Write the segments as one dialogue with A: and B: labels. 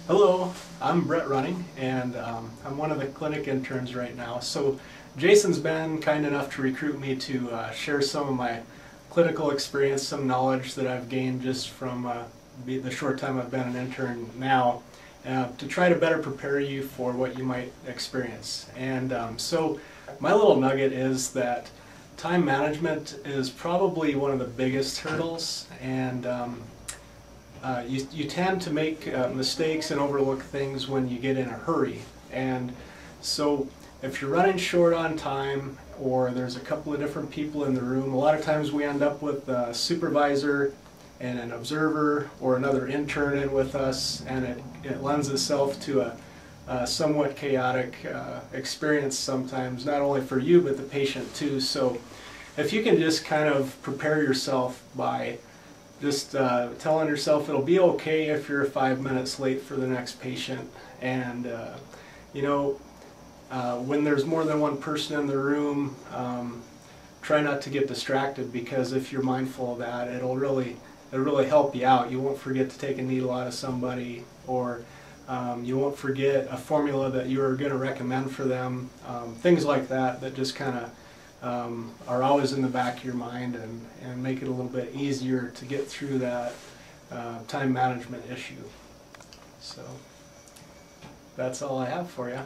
A: Hello, I'm Brett Running, and I'm one of the clinic interns right now. So Jason's been kind enough to recruit me to share some of my clinical experience, some knowledge that I've gained just from the short time I've been an intern now, to try to better prepare you for what you might experience. And so my little nugget is that time management is probably one of the biggest hurdles, and you tend to make mistakes and overlook things when you get in a hurry. And so if you're running short on time, or there's a couple of different people in the room, a lot of times we end up with a supervisor and an observer or another intern in with us, and it lends itself to a somewhat chaotic experience sometimes, not only for you but the patient too. So if you can just kind of prepare yourself by just telling yourself it'll be okay if you're 5 minutes late for the next patient, and when there's more than one person in the room, try not to get distracted, because if you're mindful of that, it'll really help you out. You won't forget to take a needle out of somebody, or you won't forget a formula that you were going to recommend for them. Things like that just kind of are always in the back of your mind, and make it a little bit easier to get through that time management issue. So that's all I have for you.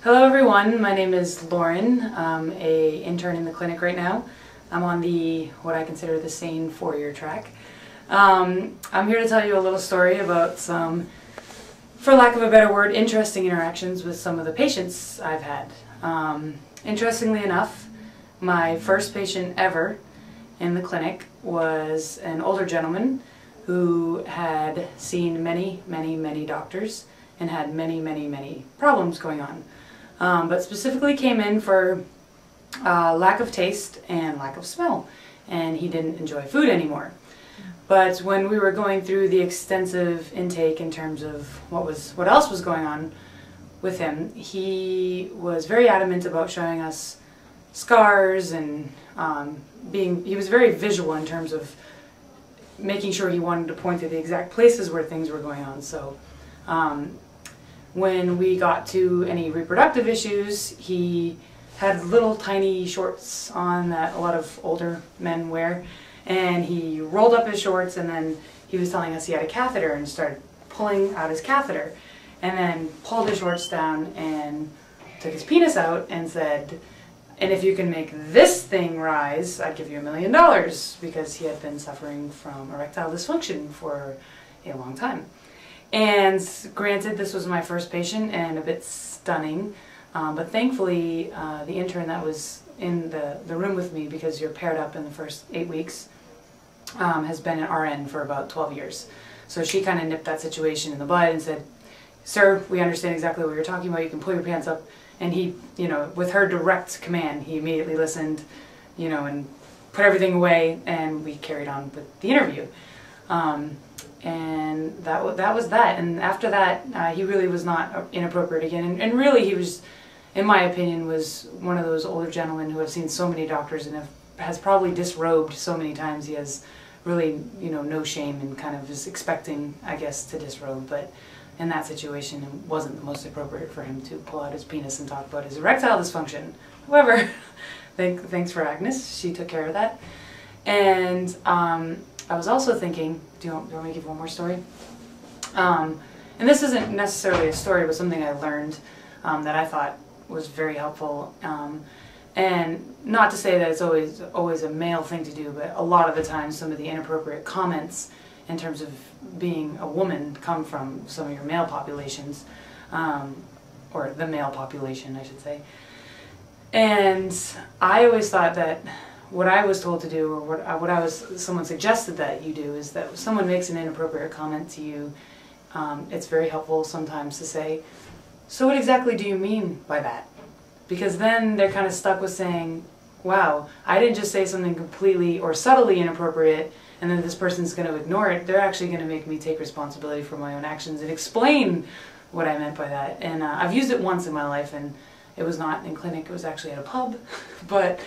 B: Hello everyone, my name is Lauren. I'm an intern in the clinic right now. I'm on what I consider the sane 4-year track. I'm here to tell you a little story about some, for lack of a better word, interesting interactions with some of the patients I've had. Interestingly enough, my first patient ever in the clinic was an older gentleman who had seen many doctors and had many problems going on, but specifically came in for lack of taste and lack of smell, and he didn't enjoy food anymore. But when we were going through the extensive intake in terms of what else was going on with him, he was very adamant about showing us scars, and he was very visual in terms of making sure he wanted to point to the exact places where things were going on. So when we got to any reproductive issues, he had little tiny shorts on that a lot of older men wear, and he rolled up his shorts, and then he was telling us he had a catheter and started pulling out his catheter, and then pulled his shorts down and took his penis out and said, "And if you can make this thing rise, I'd give you $1 million," because he had been suffering from erectile dysfunction for a long time. And granted, this was my first patient and a bit stunning, but thankfully the intern that was in the room with me, because you're paired up in the first 8 weeks, has been an RN for about 12 years. So she kind of nipped that situation in the bud and said, "Sir, we understand exactly what you're talking about. You can pull your pants up." And he, with her direct command, he immediately listened, and put everything away, and we carried on with the interview. And that was that. And after that, he really was not inappropriate again. And really, he was, in my opinion, was one of those older gentlemen who have seen so many doctors and has probably disrobed so many times. He has really, no shame, and kind of is expecting, I guess, to disrobe. But in that situation, it wasn't the most appropriate for him to pull out his penis and talk about his erectile dysfunction. However, thanks for Agnes, she took care of that. And I was also thinking, do you want me to give one more story? And this isn't necessarily a story, but something I learned that I thought was very helpful. And not to say that it's always a male thing to do, but a lot of the time some of the inappropriate comments in terms of being a woman come from some of your male populations, or the male population, I should say. And I always thought that what I was told to do, or someone suggested that you do, is that if someone makes an inappropriate comment to you, it's very helpful sometimes to say, "So what exactly do you mean by that?" Because then they're kind of stuck with saying, "Wow, I didn't just say something completely or subtly inappropriate, and then this person's going to ignore it. They're actually going to make me take responsibility for my own actions and explain what I meant by that." And I've used it once in my life, and it was not in clinic, it was actually at a pub, but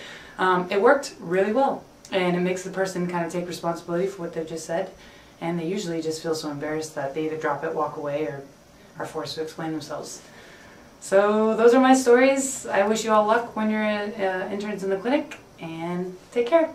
B: it worked really well. And it makes the person kind of take responsibility for what they've just said, and they usually just feel so embarrassed that they either drop it, walk away, or are forced to explain themselves. So those are my stories. I wish you all luck when you're interns in the clinic, and take care.